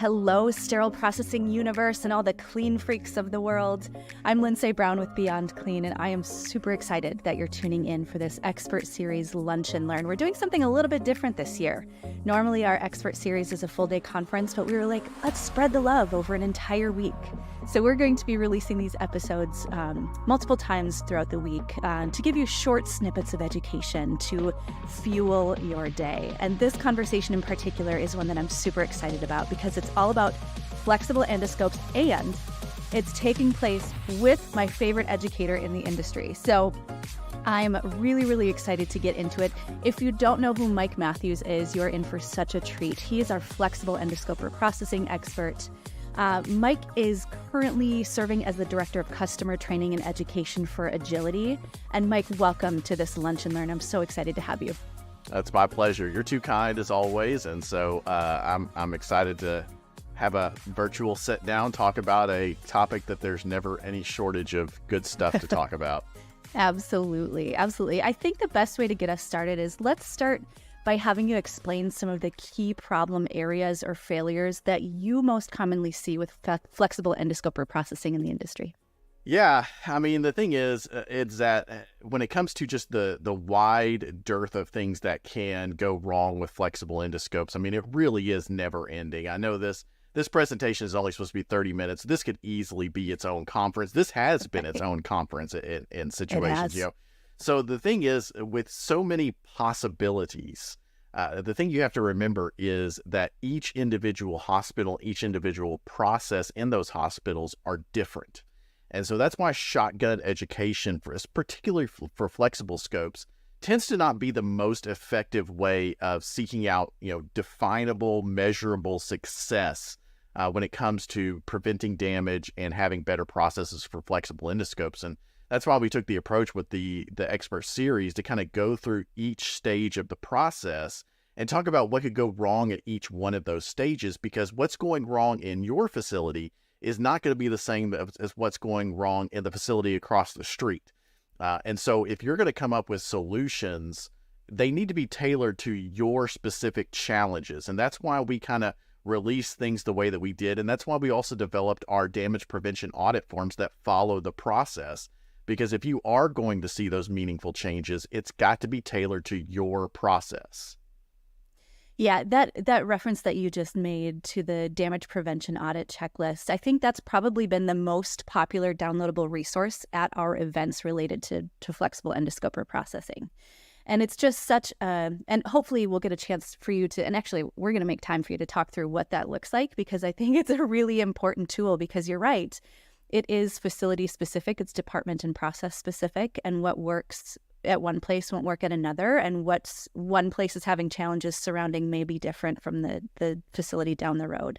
hello, sterile processing universe and all the clean freaks of the world. I'm Lindsay Brown with Beyond Clean, and I am super excited that you're tuning in for this expert series Lunch and Learn. We're doing something a little bit different this year. Normally, our expert series is a full-day conference, but we were like, let's spread the love over an entire week. So we're going to be releasing these episodes multiple times throughout the week to give you short snippets of education to fuel your day. And this conversation in particular is one that I'm super excited about because it's all about flexible endoscopes, and it's taking place with my favorite educator in the industry. So I'm really, really excited to get into it. If you don't know who Mike Matthews is, you're in for such a treat. He is our flexible endoscope reprocessing expert. Mike is currently serving as the Director of Customer Training and Education for Agiliti. And Mike, welcome to this Lunch and Learn. I'm so excited to have you. That's my pleasure. You're too kind as always. And so I'm excited to have a virtual sit down, talk about a topic that there's never any shortage of good stuff to talk about. Absolutely. Absolutely. I think the best way to get us started is let's start by having you explain some of the key problem areas or failures that you most commonly see with flexible endoscope reprocessing in the industry. Yeah, I mean, the thing is, it's that when it comes to just the wide dearth of things that can go wrong with flexible endoscopes, I mean, it really is never ending. I know this presentation is only supposed to be 30 minutes. This could easily be its own conference. This has been its own conference in situations, you know. So the thing is, with so many possibilities, the thing you have to remember is that each individual hospital, each individual process in those hospitals are different. And so that's why shotgun education, particularly for flexible scopes, tends to not be the most effective way of seeking out, definable, measurable success when it comes to preventing damage and having better processes for flexible endoscopes. And that's why we took the approach with the expert series to kind of go through each stage of the process and talk about what could go wrong at each one of those stages, because what's going wrong in your facility is not going to be the same as what's going wrong in the facility across the street. And so if you're going to come up with solutions, they need to be tailored to your specific challenges. And that's why we kind of release things the way that we did. And that's why we also developed our damage prevention audit forms that follow the process. Because if you are going to see those meaningful changes, it's got to be tailored to your process. Yeah, that reference that you just made to the damage prevention audit checklist, I think that's probably been the most popular downloadable resource at our events related to flexible endoscope reprocessing. And it's just such and hopefully we'll get a chance for you to, and actually we're going to make time for you to talk through what that looks like, because I think it's a really important tool, because you're right. It is facility specific, it's department and process specific, and what works at one place won't work at another, and what's one place is having challenges surrounding may be different from the facility down the road.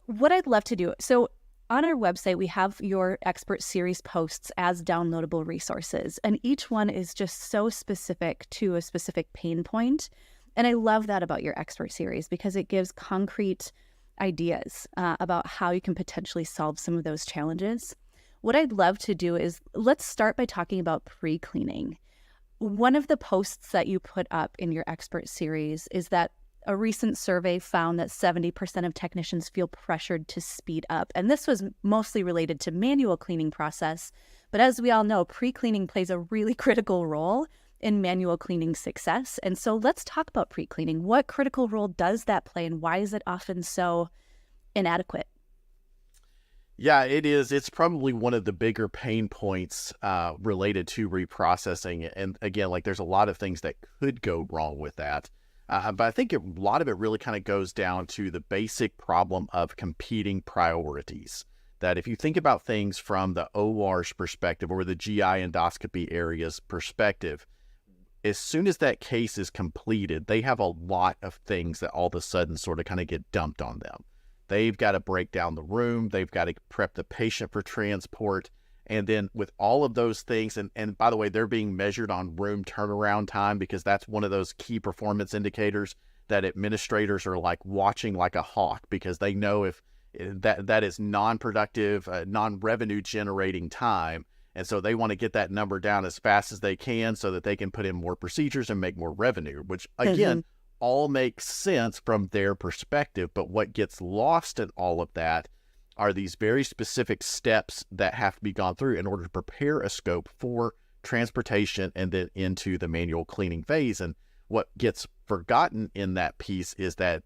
What I'd love to do, so on our website, we have your expert series posts as downloadable resources, and each one is just so specific to a specific pain point. And I love that about your expert series, because it gives concrete ideas about how you can potentially solve some of those challenges. What I'd love to do is let's start by talking about pre-cleaning. One of the posts that you put up in your expert series is that a recent survey found that 70% of technicians feel pressured to speed up. And this was mostly related to manual cleaning process. But as we all know, pre-cleaning plays a really critical role in manual cleaning success. And so let's talk about pre-cleaning. What critical role does that play, and why is it often so inadequate? Yeah, it is. It's probably one of the bigger pain points related to reprocessing. And again, there's a lot of things that could go wrong with that. But I think a lot of it really kind of goes down to the basic problem of competing priorities. That if you think about things from the OR's perspective or the GI endoscopy area's perspective, as soon as that case is completed, they have a lot of things that all of a sudden sort of kind of get dumped on them. They've got to break down the room. They've got to prep the patient for transport. And then with all of those things, and by the way, they're being measured on room turnaround time, because that's one of those key performance indicators that administrators are watching like a hawk, because they know if that is non-productive, non-revenue generating time. And so they want to get that number down as fast as they can so that they can put in more procedures and make more revenue, which again, all makes sense from their perspective. But what gets lost in all of that are these very specific steps that have to be gone through in order to prepare a scope for transportation and then into the manual cleaning phase. And what gets forgotten in that piece is that,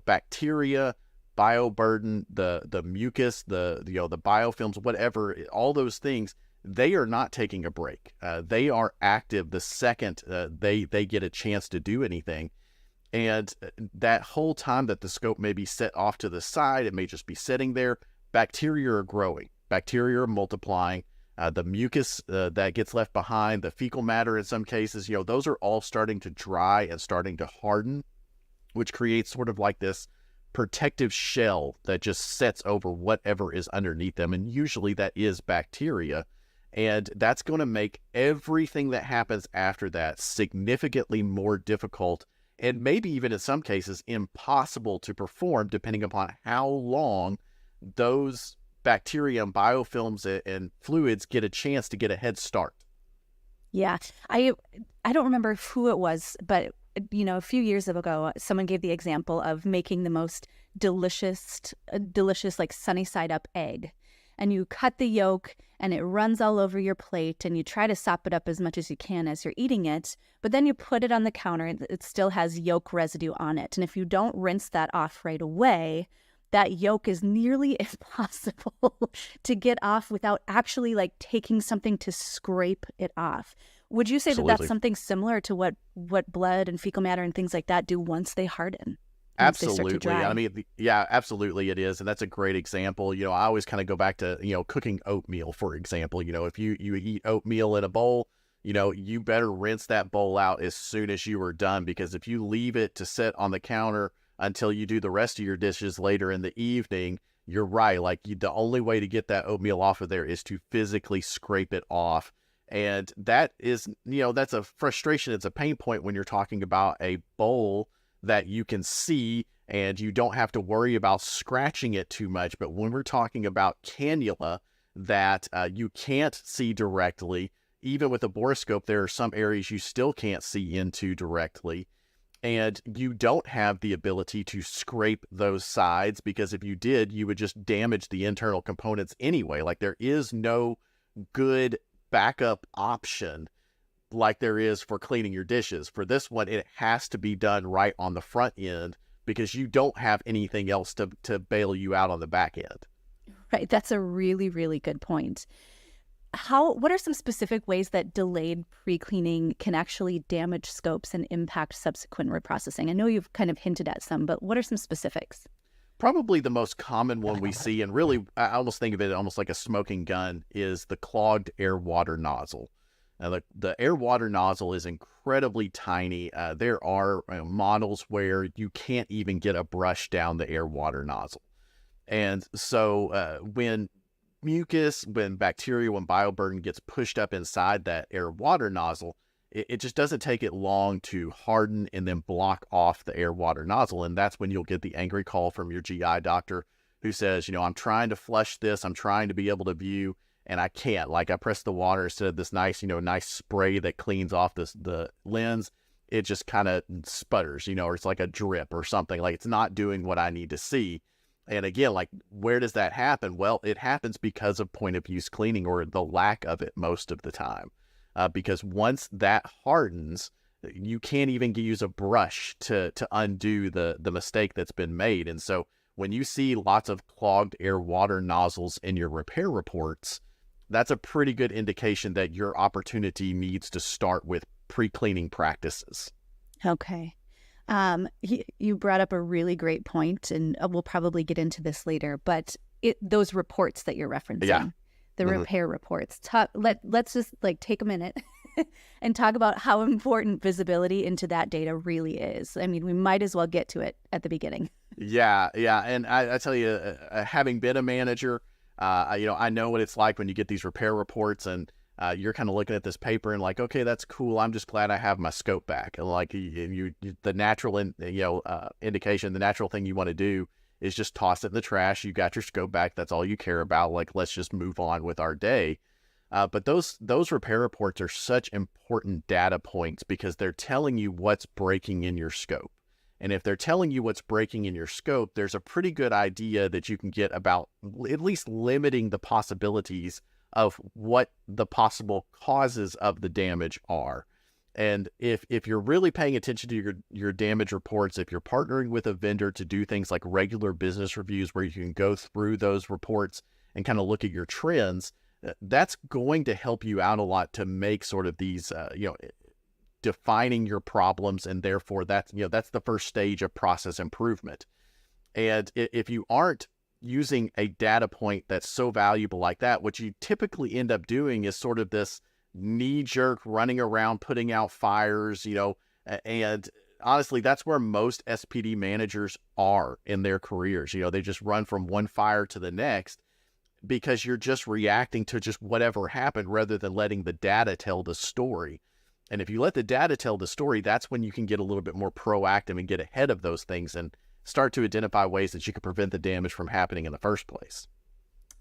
bacteria, bioburden, the mucus, the biofilms, whatever, all those things, they are not taking a break. They are active the second they get a chance to do anything. And that whole time that the scope may be set off to the side, it may just be sitting there, bacteria are growing, bacteria are multiplying, the mucus that gets left behind, the fecal matter in some cases, those are all starting to dry and starting to harden, which creates sort of like this protective shell that just sets over whatever is underneath them. And usually that is bacteria. And that's going to make everything that happens after that significantly more difficult, and maybe even in some cases impossible to perform, depending upon how long those bacteria and biofilms and fluids get a chance to get a head start. Yeah, I don't remember who it was, but a few years ago, someone gave the example of making the most delicious like sunny side up egg. And you cut the yolk and it runs all over your plate, and you try to sop it up as much as you can as you're eating it, but then you put it on the counter and it still has yolk residue on it. And if you don't rinse that off right away, that yolk is nearly impossible to get off without actually like taking something to scrape it off. Would you say that that's something similar to what blood and fecal matter and things like that do once they harden? Absolutely. I mean, yeah, absolutely it is. And that's a great example. I always kind of go back to, cooking oatmeal, for example. If you eat oatmeal in a bowl, you better rinse that bowl out as soon as you are done, because if you leave it to sit on the counter until you do the rest of your dishes later in the evening, you're right. Like the only way to get that oatmeal off of there is to physically scrape it off. And that is, that's a frustration. It's a pain point when you're talking about a bowl that you can see and you don't have to worry about scratching it too much. But when we're talking about cannula that you can't see directly, even with a borescope, there are some areas you still can't see into directly. And you don't have the ability to scrape those sides, because if you did, you would just damage the internal components anyway. Like there is no good backup option like there is for cleaning your dishes. For this one, it has to be done right on the front end, because you don't have anything else to bail you out on the back end. Right. That's a really, really good point. What are some specific ways that delayed pre-cleaning can actually damage scopes and impact subsequent reprocessing? I know you've kind of hinted at some, but what are some specifics? Probably the most common one we see, and really I almost think of it almost like a smoking gun, is the clogged air water nozzle. Now, the air water nozzle is incredibly tiny. There are models where you can't even get a brush down the air water nozzle. And so when mucus, when bacteria, when bioburden gets pushed up inside that air water nozzle, it just doesn't take it long to harden and then block off the air water nozzle. And that's when you'll get the angry call from your GI doctor who says, I'm trying to flush this, I'm trying to be able to view, and I can't. Like I press the water instead of this nice, nice spray that cleans off the lens. It just kind of sputters, or it's like a drip or something. Like it's not doing what I need to see. And again, like where does that happen? Well, it happens because of point of use cleaning, or the lack of it most of the time. Because once that hardens, you can't even use a brush to undo the mistake that's been made. And so when you see lots of clogged air water nozzles in your repair reports, that's a pretty good indication that your opportunity needs to start with pre-cleaning practices. Okay. You brought up a really great point, and we'll probably get into this later, but those reports that you're referencing, the repair reports, let's just take a minute and talk about how important visibility into that data really is. I mean, we might as well get to it at the beginning. Yeah. And I tell you, having been a manager, I know what it's like when you get these repair reports and you're kind of looking at this paper and like, okay, that's cool. I'm just glad I have my scope back. And like the natural, indication, the natural thing you want to do is just toss it in the trash. You got your scope back. That's all you care about. Like, let's just move on with our day. But those repair reports are such important data points because they're telling you what's breaking in your scope. And if they're telling you what's breaking in your scope, there's a pretty good idea that you can get about at least limiting the possibilities of what the possible causes of the damage are. And if you're really paying attention to your damage reports, if you're partnering with a vendor to do things like regular business reviews where you can go through those reports and kind of look at your trends, that's going to help you out a lot to make sort of these, defining your problems. And therefore that's the first stage of process improvement. And if you aren't using a data point that's so valuable like that, what you typically end up doing is sort of this knee-jerk running around putting out fires, and honestly, that's where most SPD managers are in their careers. They just run from one fire to the next because you're just reacting to just whatever happened rather than letting the data tell the story. And if you let the data tell the story, that's when you can get a little bit more proactive and get ahead of those things and start to identify ways that you can prevent the damage from happening in the first place.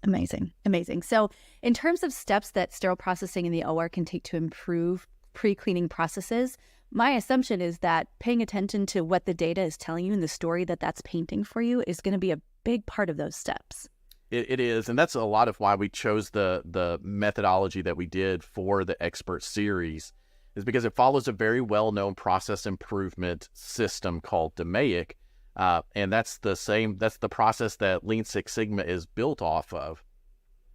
Amazing. Amazing. So in terms of steps that sterile processing in the OR can take to improve pre-cleaning processes, my assumption is that paying attention to what the data is telling you and the story that that's painting for you is going to be a big part of those steps. It is. And that's a lot of why we chose the methodology that we did for the expert series, is because it follows a very well-known process improvement system called DMAIC. And that's the process that Lean Six Sigma is built off of.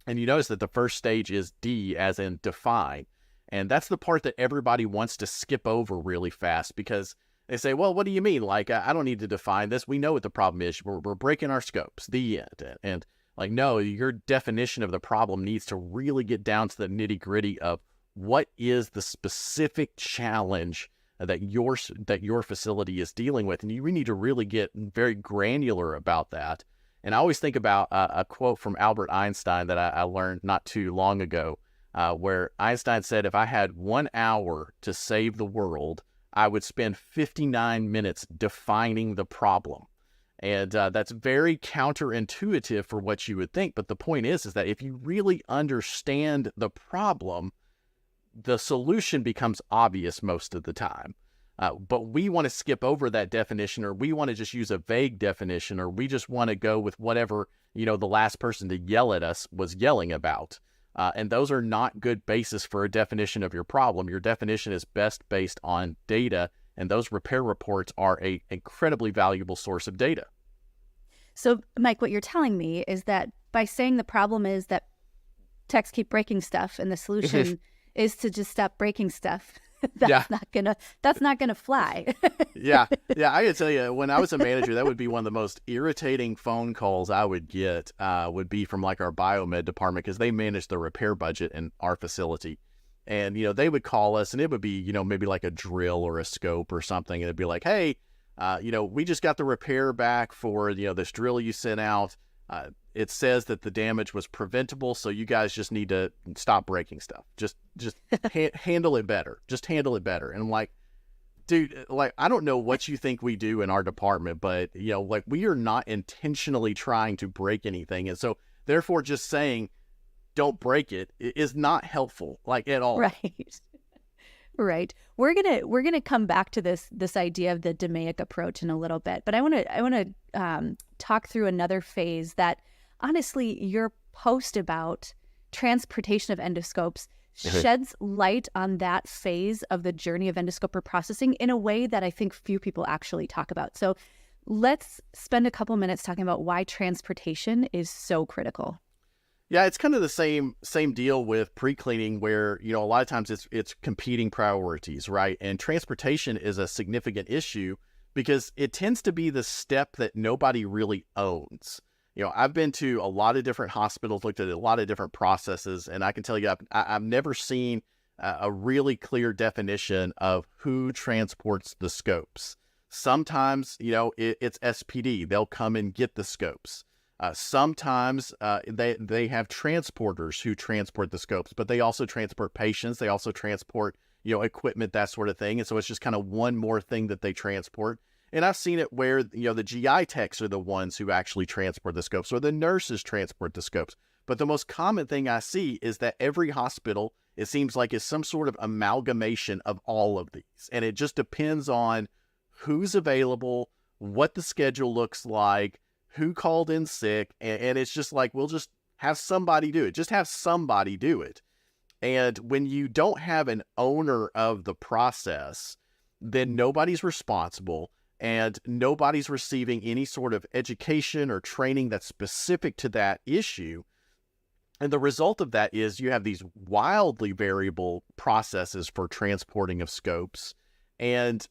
And you notice that the first stage is D, as in define. And that's the part that everybody wants to skip over really fast because they say, well, what do you mean? Like, I don't need to define this. We know what the problem is. We're breaking our scopes, the end. And like, no, your definition of the problem needs to really get down to the nitty gritty of what is the specific challenge that your facility is dealing with. And we need to really get very granular about that. And I always think about a quote from Albert Einstein that I learned not too long ago, where Einstein said, if I had 1 hour to save the world, I would spend 59 minutes defining the problem. And that's very counterintuitive for what you would think. But the point is that if you really understand the problem, the solution becomes obvious most of the time. But we want to skip over that definition, or we want to just use a vague definition, or we just want to go with whatever, the last person to yell at us was yelling about. And those are not good basis for a definition of your problem. Your definition is best based on data, and those repair reports are an incredibly valuable source of data. So, Mike, what you're telling me is that by saying the problem is that techs keep breaking stuff and the solution is to just stop breaking stuff, that's not gonna fly. Yeah. I can tell you, when I was a manager, that would be one of the most irritating phone calls I would get. Would be from like our biomed department, because they manage the repair budget in our facility, and they would call us, and it would be maybe like a drill or a scope or something, and it'd be like, hey, we just got the repair back for this drill you sent out. It says that the damage was preventable, so you guys just need to stop breaking stuff. Just handle it better. Just handle it better. And I'm like, dude, like, I don't know what you think we do in our department, but like, we are not intentionally trying to break anything, and so therefore, just saying don't break it is not helpful, like, at all. Right. We're gonna come back to this idea of the DMAIC approach in a little bit, but I want to talk through another phase that, honestly, your post about transportation of endoscopes sheds light on that phase of the journey of endoscope processing in a way that I think few people actually talk about. So let's spend a couple minutes talking about why transportation is so critical. Yeah, it's kind of the same deal with pre-cleaning, where a lot of times it's competing priorities, right? And transportation is a significant issue because it tends to be the step that nobody really owns. I've been to a lot of different hospitals, looked at a lot of different processes, and I can tell you I've never seen a really clear definition of who transports the scopes. Sometimes, it's SPD. They'll come and get the scopes. Sometimes they have transporters who transport the scopes, but they also transport patients. They also transport, equipment, that sort of thing. And so it's just kind of one more thing that they transport. And I've seen it where, the GI techs are the ones who actually transport the scopes, or the nurses transport the scopes. But the most common thing I see is that every hospital, it seems like, is some sort of amalgamation of all of these. And it just depends on who's available, what the schedule looks like, who called in sick. And it's just like, we'll just have somebody do it. Just have somebody do it. And when you don't have an owner of the process, then nobody's responsible and nobody's receiving any sort of education or training that's specific to that issue. And the result of that is you have these wildly variable processes for transporting of scopes. And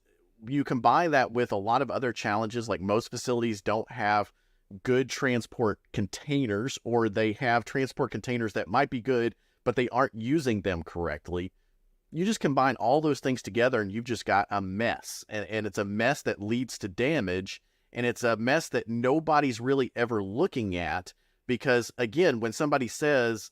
you combine that with a lot of other challenges, like most facilities don't have good transport containers, or they have transport containers that might be good, but they aren't using them correctly. You just combine all those things together and you've just got a mess. And it's a mess that leads to damage. And it's a mess that nobody's really ever looking at. Because again, when somebody says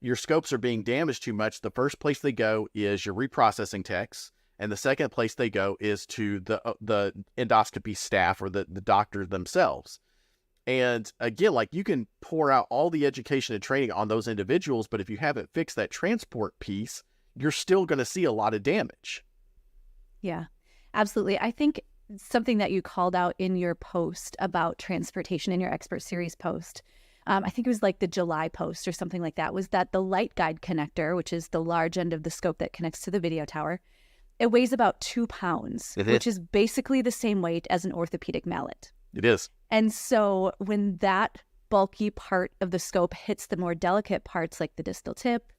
your scopes are being damaged too much, the first place they go is your reprocessing techs. And the second place they go is to the endoscopy staff or the doctors themselves. And again, like, you can pour out all the education and training on those individuals, but if you haven't fixed that transport piece, you're still going to see a lot of damage. Yeah, absolutely. I think something that you called out in your post about transportation, in your expert series post, I think it was like the July post or something like that, was that the light guide connector, which is the large end of the scope that connects to the video tower, it weighs about 2 pounds, which is basically the same weight as an orthopedic mallet. It is. And so when that bulky part of the scope hits the more delicate parts, like the distal tip,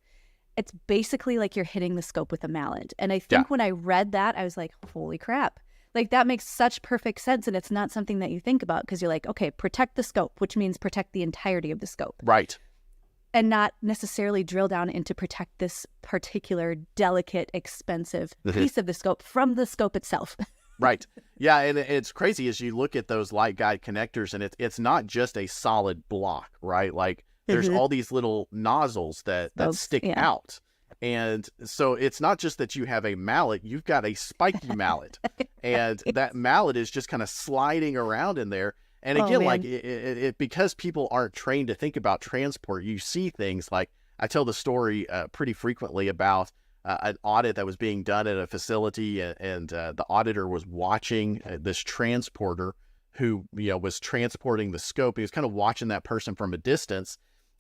it's basically like you're hitting the scope with a mallet. And I think when I read that, I was like, holy crap. Like, that makes such perfect sense. And it's not something that you think about, because you're like, okay, protect the scope, which means protect the entirety of the scope. Right. And not necessarily drill down into protect this particular delicate, expensive piece of the scope from the scope itself. Right. Yeah, and it's crazy as you look at those light guide connectors, and it's not just a solid block, right? Like, there's all these little nozzles that stick out. And so it's not just that you have a mallet, you've got a spiky mallet. And that mallet is just kind of sliding around in there. And again, like, it because people aren't trained to think about transport, you see things like, I tell the story pretty frequently about an audit that was being done at a facility, and the auditor was watching this transporter who, was transporting the scope. He was kind of watching that person from a distance,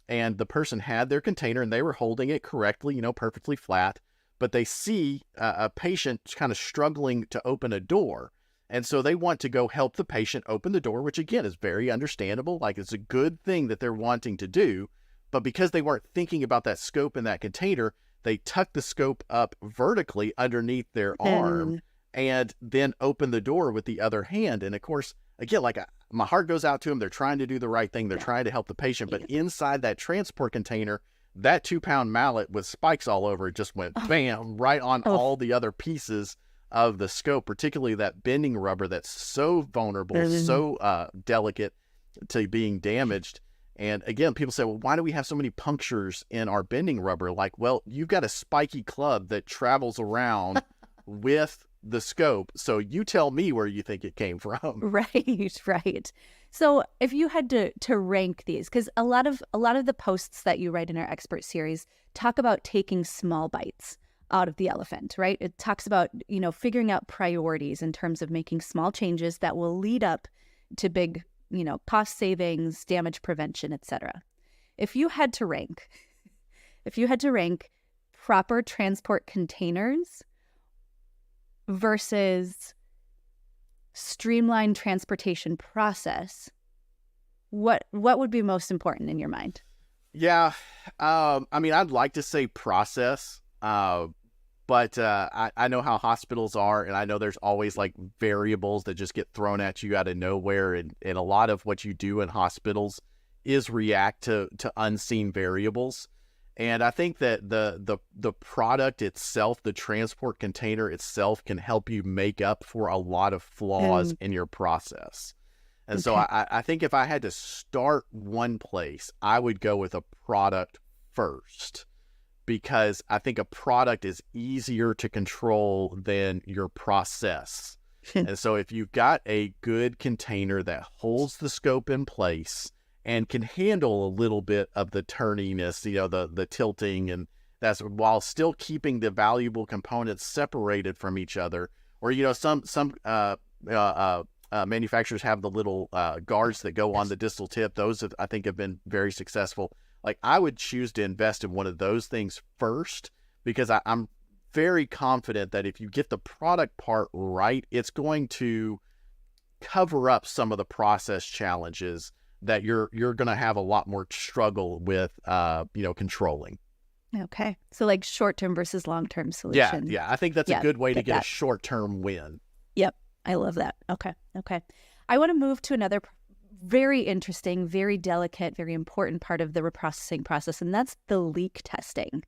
and the person had their container and they were holding it correctly, perfectly flat, but they see a patient kind of struggling to open a door. And so they want to go help the patient open the door, which again is very understandable. Like, it's a good thing that they're wanting to do, but because they weren't thinking about that scope in that container, they tuck the scope up vertically underneath their arm and then open the door with the other hand. And of course, again, like, my heart goes out to them. They're trying to do the right thing. They're trying to help the patient. But inside that transport container, that 2-pound mallet with spikes all over it just went bam, right on all the other pieces of the scope, particularly that bending rubber that's so vulnerable, so delicate to being damaged. And again, people say, well, why do we have so many punctures in our bending rubber? Like, well, you've got a spiky club that travels around with the scope. So you tell me where you think it came from. Right. So if you had to rank these, because a lot of the posts that you write in our expert series talk about taking small bites out of the elephant, right? It talks about, figuring out priorities in terms of making small changes that will lead up to big, cost savings, damage prevention, etc. If you had to rank proper transport containers versus streamlined transportation process, what would be most important in your mind? Yeah. I mean, I'd like to say process, but I know how hospitals are, and I know there's always like variables that just get thrown at you out of nowhere. And a lot of what you do in hospitals is react to unseen variables. And I think that the product itself, the transport container itself, can help you make up for a lot of flaws in your process. And so I think if I had to start one place, I would go with a product first, because I think a product is easier to control than your process. And so if you've got a good container that holds the scope in place and can handle a little bit of the turniness, the tilting, and that's while still keeping the valuable components separated from each other, or some manufacturers have the little guards that go on the distal tip. Those I think have been very successful. Like, I would choose to invest in one of those things first, because I'm very confident that if you get the product part right, it's going to cover up some of the process challenges that you're going to have a lot more struggle with, controlling. Okay. So like short-term versus long-term Yeah, solution. yeah. I think that's a good way to get that. a short-term win. Yep. I love that. Okay. Okay. I want to move to another very interesting, very delicate, very important part of the reprocessing process, and that's the leak testing.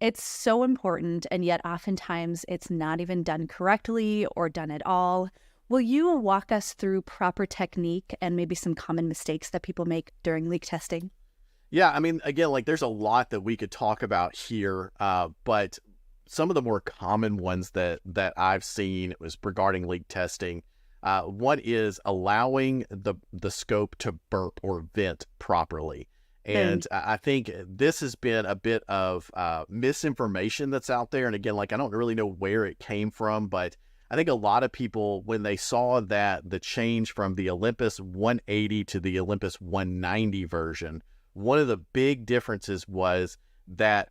It's so important, and yet oftentimes it's not even done correctly or done at all. Will you walk us through proper technique and maybe some common mistakes that people make during leak testing? Yeah, I mean, again, like, there's a lot that we could talk about here, but some of the more common ones that I've seen was regarding leak testing. One is allowing the scope to burp or vent properly. And I think this has been a bit of misinformation that's out there. And again, like, I don't really know where it came from, but I think a lot of people, when they saw that the change from the Olympus 180 to the Olympus 190 version, one of the big differences was that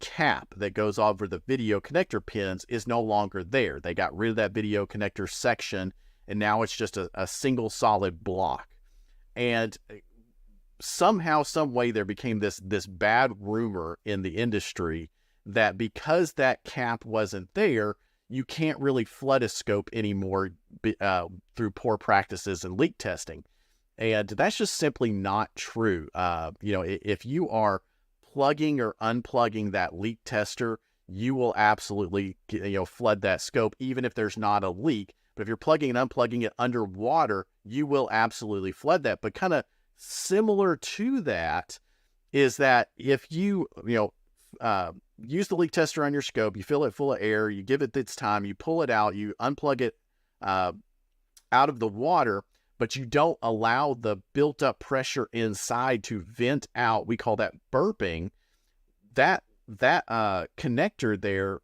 cap that goes over the video connector pins is no longer there. They got rid of that video connector section, and now it's just a single solid block. And somehow, some way, there became this bad rumor in the industry that because that cap wasn't there, you can't really flood a scope anymore through poor practices and leak testing. And that's just simply not true. If you are plugging or unplugging that leak tester, you will absolutely flood that scope, even if there's not a leak. But if you're plugging and unplugging it underwater, you will absolutely flood that. But kind of similar to that is that if you use the leak tester on your scope, you fill it full of air, you give it its time, you pull it out, you unplug it out of the water, but you don't allow the built up pressure inside to vent out. We call that burping. That connector there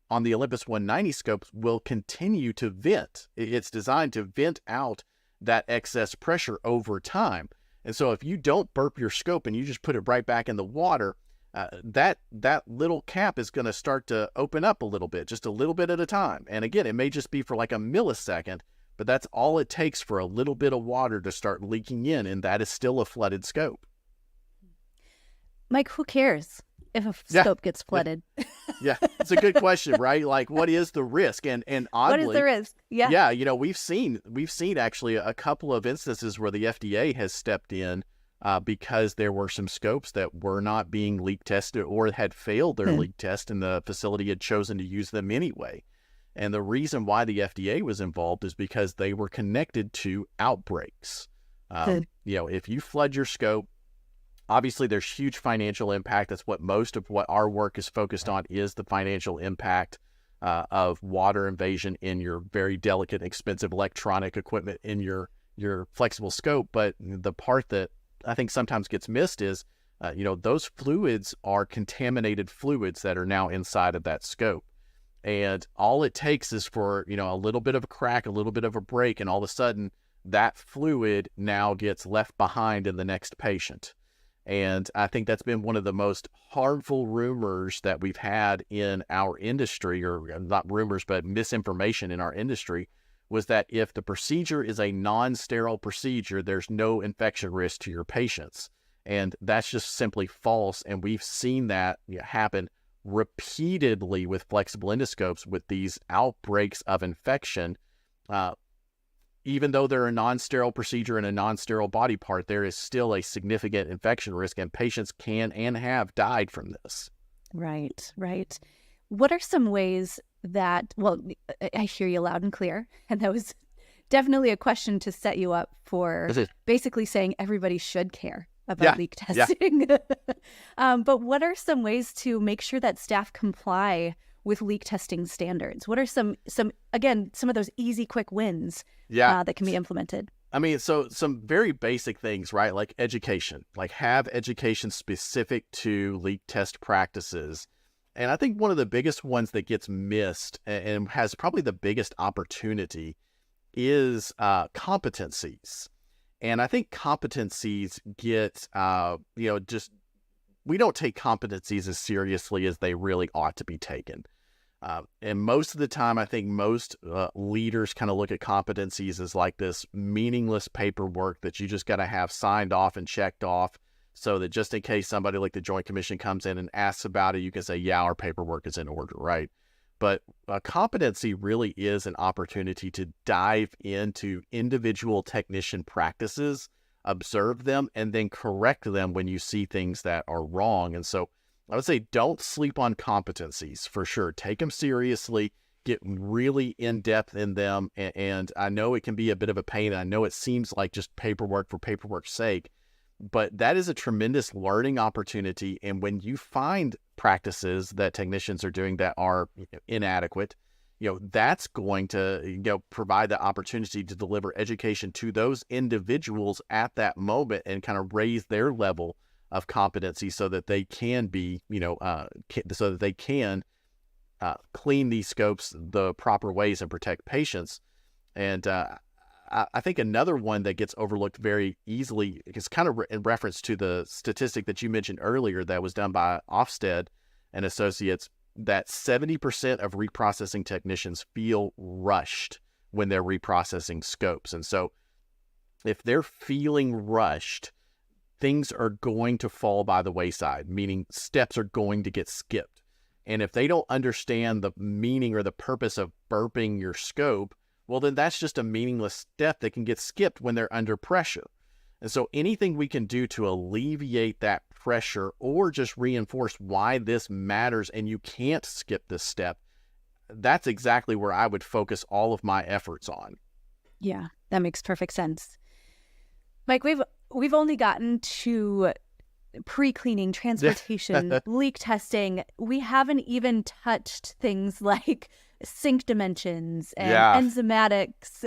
on the Olympus 190 scopes will continue to vent. It's designed to vent out that excess pressure over time. And so if you don't burp your scope and you just put it right back in the water, that little cap is going to start to open up a little bit, just a little bit at a time. And again, it may just be for like a millisecond, but that's all it takes for a little bit of water to start leaking in, and that is still a flooded scope. Mike, who cares if a scope gets flooded? Yeah, it's a good question, right? Like, what is the risk? And oddly, what is the risk? Yeah, we've seen actually a couple of instances where the FDA has stepped in because there were some scopes that were not being leak tested or had failed their leak test, and the facility had chosen to use them anyway. And the reason why the FDA was involved is because they were connected to outbreaks. If you flood your scope, obviously there's huge financial impact. That's what most of what our work is focused on, is the financial impact of water invasion in your very delicate, expensive electronic equipment in your flexible scope. But the part that I think sometimes gets missed is, those fluids are contaminated fluids that are now inside of that scope. And all it takes is for, a little bit of a crack, a little bit of a break, and all of a sudden that fluid now gets left behind in the next patient. And I think that's been one of the most harmful rumors that we've had in our industry, or not rumors, but misinformation in our industry, was that if the procedure is a non-sterile procedure, there's no infection risk to your patients. And that's just simply false. And we've seen that happen repeatedly with flexible endoscopes, with these outbreaks of infection. Even though they're a non-sterile procedure and a non-sterile body part, there is still a significant infection risk, and patients can and have died from this. Right. What are some ways that, well, I hear you loud and clear, and that was definitely a question to set you up for basically saying everybody should care about leak testing. But what are some ways to make sure that staff comply with leak testing standards? What are some of those easy, quick wins that can be implemented? I mean, so some very basic things, right? Like education, like have education specific to leak test practices. And I think one of the biggest ones that gets missed and has probably the biggest opportunity is competencies. And I think competencies get, just we don't take competencies as seriously as they really ought to be taken. And most of the time, I think most leaders kind of look at competencies as like this meaningless paperwork that you just got to have signed off and checked off, so that just in case somebody like the Joint Commission comes in and asks about it, you can say, yeah, our paperwork is in order, right? But a competency really is an opportunity to dive into individual technician practices, observe them, and then correct them when you see things that are wrong. And so I would say don't sleep on competencies for sure. Take them seriously, get really in depth in them. And I know it can be a bit of a pain. I know it seems like just paperwork for paperwork's sake, but that is a tremendous learning opportunity. And when you find practices that technicians are doing that are inadequate, that's going to provide the opportunity to deliver education to those individuals at that moment and kind of raise their level of competency so that they can be, so that they can clean these scopes the proper ways and protect patients. And I think another one that gets overlooked very easily is kind of in reference to the statistic that you mentioned earlier that was done by Ofsted and Associates, that 70% of reprocessing technicians feel rushed when they're reprocessing scopes. And so if they're feeling rushed, things are going to fall by the wayside, meaning steps are going to get skipped. And if they don't understand the meaning or the purpose of burping your scope, well, then that's just a meaningless step that can get skipped when they're under pressure. And so anything we can do to alleviate that pressure or just reinforce why this matters and you can't skip this step, that's exactly where I would focus all of my efforts on. Yeah, that makes perfect sense. Mike, we've only gotten to pre-cleaning, transportation, leak testing. We haven't even touched things like sink dimensions and enzymatics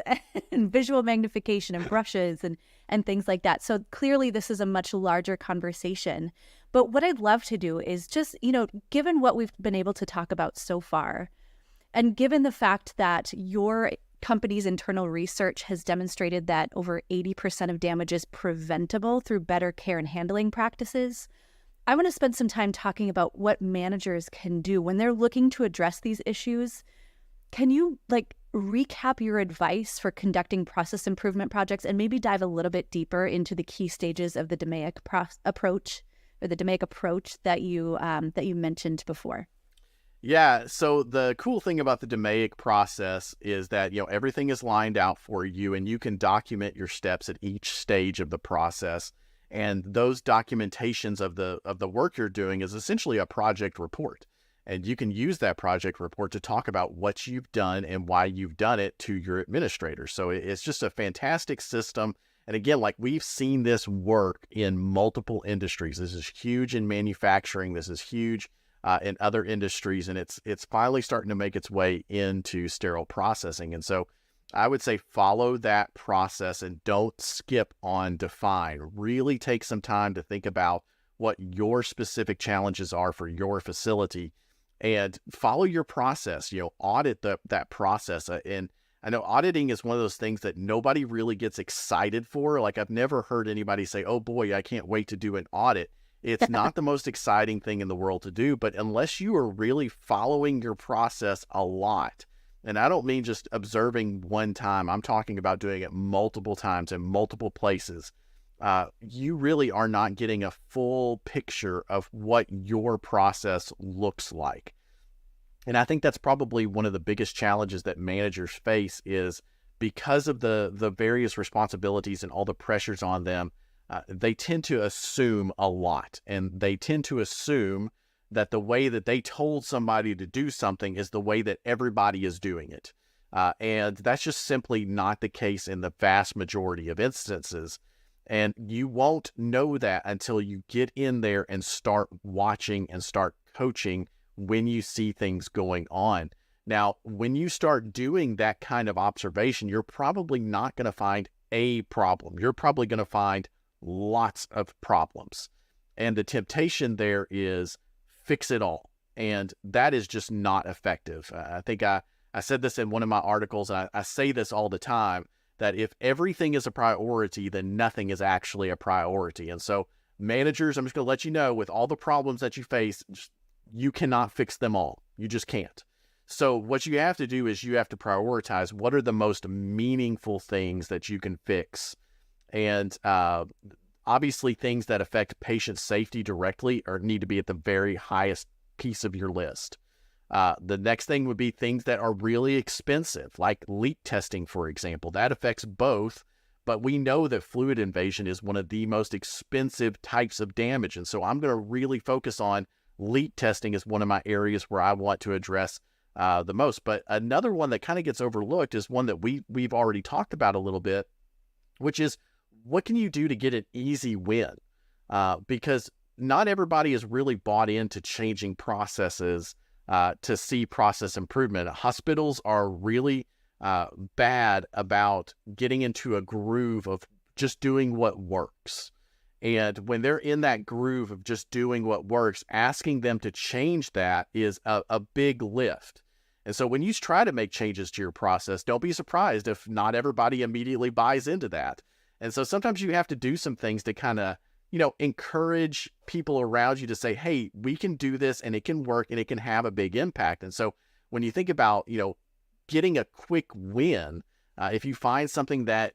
and visual magnification and brushes and things like that. So clearly this is a much larger conversation. But what I'd love to do is just, given what we've been able to talk about so far, and given the fact that your company's internal research has demonstrated that over 80% of damage is preventable through better care and handling practices, I want to spend some time talking about what managers can do when they're looking to address these issues. Can you recap your advice for conducting process improvement projects and maybe dive a little bit deeper into the key stages of the DMAIC approach or the DMAIC approach that you mentioned before? Yeah. So the cool thing about the DMAIC process is that, everything is lined out for you and you can document your steps at each stage of the process. And those documentations of the work you're doing is essentially a project report. And you can use that project report to talk about what you've done and why you've done it to your administrators. So it's just a fantastic system. And again, we've seen this work in multiple industries. This is huge in manufacturing. This is huge in other industries. And it's finally starting to make its way into sterile processing. And so I would say follow that process and don't skip on define. Really take some time to think about what your specific challenges are for your facility and follow your process, audit that process. And I know auditing is one of those things that nobody really gets excited for. I've never heard anybody say, oh boy, I can't wait to do an audit. It's not the most exciting thing in the world to do, but unless you are really following your process a lot, and I don't mean just observing one time, I'm talking about doing it multiple times in multiple places, you really are not getting a full picture of what your process looks like. And I think that's probably one of the biggest challenges that managers face is because of the various responsibilities and all the pressures on them, they tend to assume a lot. And they tend to assume that the way that they told somebody to do something is the way that everybody is doing it. And that's just simply not the case in the vast majority of instances. And you won't know that until you get in there and start watching and start coaching when you see things going on. Now, when you start doing that kind of observation, you're probably not going to find a problem. You're probably going to find lots of problems. And the temptation there is fix it all. And that is just not effective. I think I I said this in one of my articles, and I say this all the time, that if everything is a priority, then nothing is actually a priority. And so managers, I'm just going to let you know, with all the problems that you face, you cannot fix them all. You just can't. So what you have to do is you have to prioritize what are the most meaningful things that you can fix. And obviously things that affect patient safety directly need to be at the very highest piece of your list. The next thing would be things that are really expensive, like leak testing, for example. That affects both, but we know that fluid invasion is one of the most expensive types of damage. And so I'm going to really focus on leak testing as one of my areas where I want to address the most. But another one that kind of gets overlooked is one that we've already talked about a little bit, which is what can you do to get an easy win? Because not everybody is really bought into changing processes to see process improvement. Hospitals are really bad about getting into a groove of just doing what works. And when they're in that groove of just doing what works, asking them to change that is a big lift. And so when you try to make changes to your process, don't be surprised if not everybody immediately buys into that. And so sometimes you have to do some things to kind of, encourage people around you to say, hey, we can do this and it can work and it can have a big impact. And so when you think about, getting a quick win, if you find something that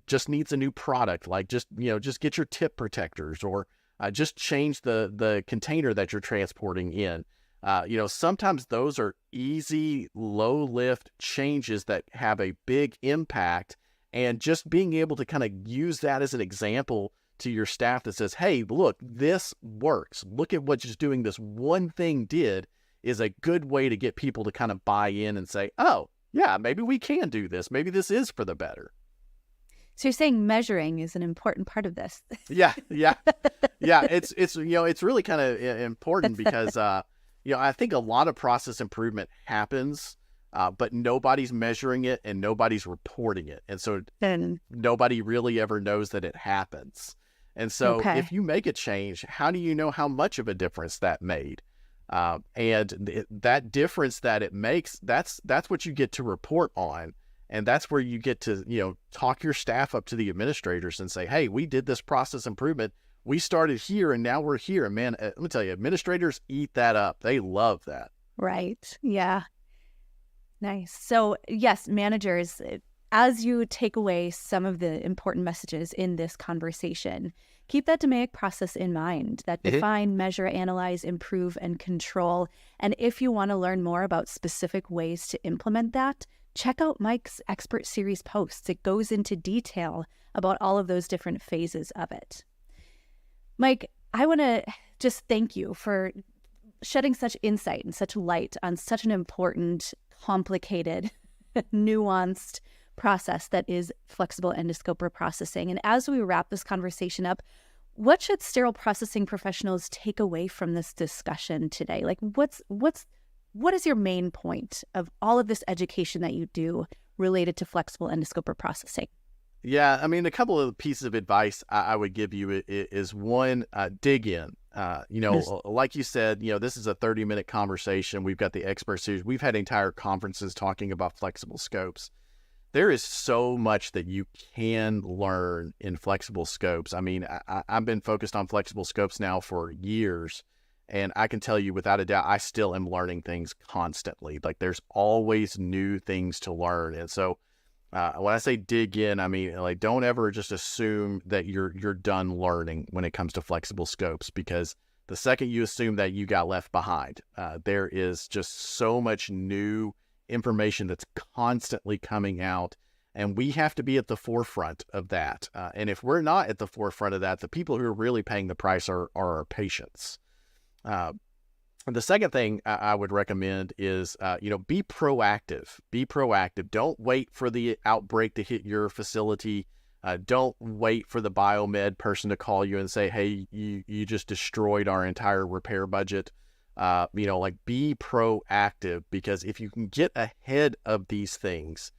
just needs a new product, like just get your tip protectors, or just change the container that you're transporting in. Sometimes those are easy, low lift changes that have a big impact. And just being able to kind of use that as an example to your staff that says, hey, look, this works. Look at what just doing this one thing did is a good way to get people to kind of buy in and say, oh, yeah, maybe we can do this. Maybe this is for the better. So you're saying measuring is an important part of this. Yeah. It's really kind of important because, I think a lot of process improvement happens, but nobody's measuring it and nobody's reporting it. And so nobody really ever knows that it happens. And so if you make a change, how do you know how much of a difference that made? And that difference that it makes, that's what you get to report on. And that's where you get to, talk your staff up to the administrators and say, hey, we did this process improvement. We started here and now we're here. And man, let me tell you, administrators eat that up. They love that. Right. Yeah. Nice. So yes, managers, as you take away some of the important messages in this conversation, keep that DMAIC process in mind, that define, measure, analyze, improve, and control. And if you want to learn more about specific ways to implement that, check out Mike's Expert Series posts. It goes into detail about all of those different phases of it. Mike, I want to just thank you for shedding such insight and such light on such an important, complicated, nuanced process that is flexible endoscope reprocessing. And as we wrap this conversation up, what should sterile processing professionals take away from this discussion today? Like, what is your main point of all of this education that you do related to flexible endoscope reprocessing? Yeah, I mean, a couple of pieces of advice I would give you is one, dig in. Like you said, this is a 30-minute conversation. We've got the expert series. We've had entire conferences talking about flexible scopes. There is so much that you can learn in flexible scopes. I mean, I've been focused on flexible scopes now for years, and I can tell you without a doubt, I still am learning things constantly. Like there's always new things to learn. And so when I say dig in, I mean, like, don't ever just assume that you're done learning when it comes to flexible scopes, because the second you assume that, you got left behind. There is just so much new information that's constantly coming out, and we have to be at the forefront of that. And if we're not at the forefront of that, the people who are really paying the price are our patients. The second thing I would recommend is, be proactive. Be proactive. Don't wait for the outbreak to hit your facility. Don't wait for the biomed person to call you and say, hey, you just destroyed our entire repair budget. Be proactive, because if you can get ahead of these things,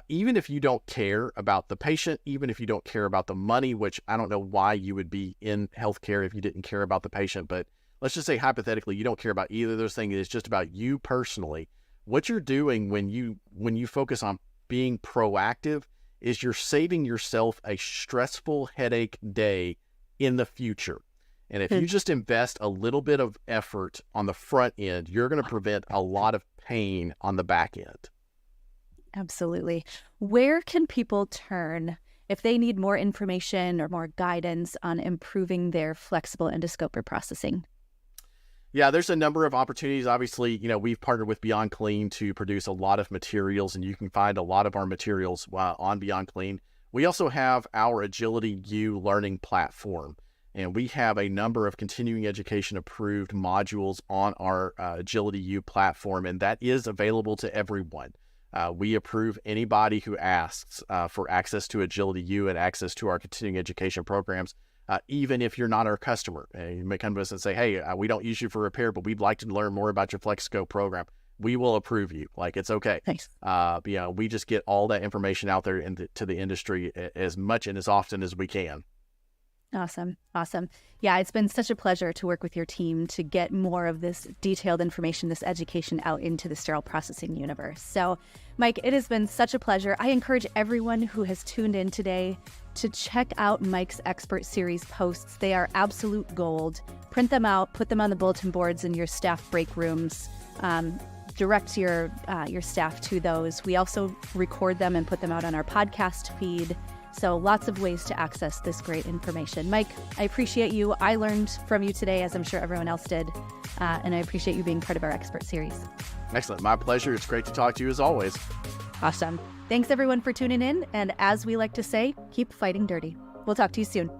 even if you don't care about the patient, even if you don't care about the money, which I don't know why you would be in healthcare if you didn't care about the patient, but let's just say hypothetically, you don't care about either of those things. It's just about you personally. what you're doing when you focus on being proactive is you're saving yourself a stressful headache day in the future. And if you just invest a little bit of effort on the front end, you're going to prevent a lot of pain on the back end. Absolutely. Where can people turn if they need more information or more guidance on improving their flexible endoscope processing? Yeah, there's a number of opportunities. Obviously, we've partnered with Beyond Clean to produce a lot of materials, and you can find a lot of our materials on Beyond Clean. We also have our Agiliti U learning platform, and we have a number of continuing education approved modules on our Agiliti U platform, and that is available to everyone. We approve anybody who asks for access to Agiliti U and access to our continuing education programs. Even if you're not our customer, you may come to us and say, hey, we don't use you for repair, but we'd like to learn more about your FlexScope program. We will approve you. Like, it's okay. Nice. We just get all that information out there to the industry as much and as often as we can. Awesome. Awesome. Yeah, it's been such a pleasure to work with your team to get more of this detailed information, this education out into the sterile processing universe. So, Mike, it has been such a pleasure. I encourage everyone who has tuned in today to check out Mike's Expert Series posts. They are absolute gold. Print them out, put them on the bulletin boards in your staff break rooms. Direct your staff to those. We also record them and put them out on our podcast feed. So lots of ways to access this great information. Mike, I appreciate you. I learned from you today, as I'm sure everyone else did. And I appreciate you being part of our Expert Series. Excellent. My pleasure. It's great to talk to you as always. Awesome. Thanks everyone for tuning in. And as we like to say, keep fighting dirty. We'll talk to you soon.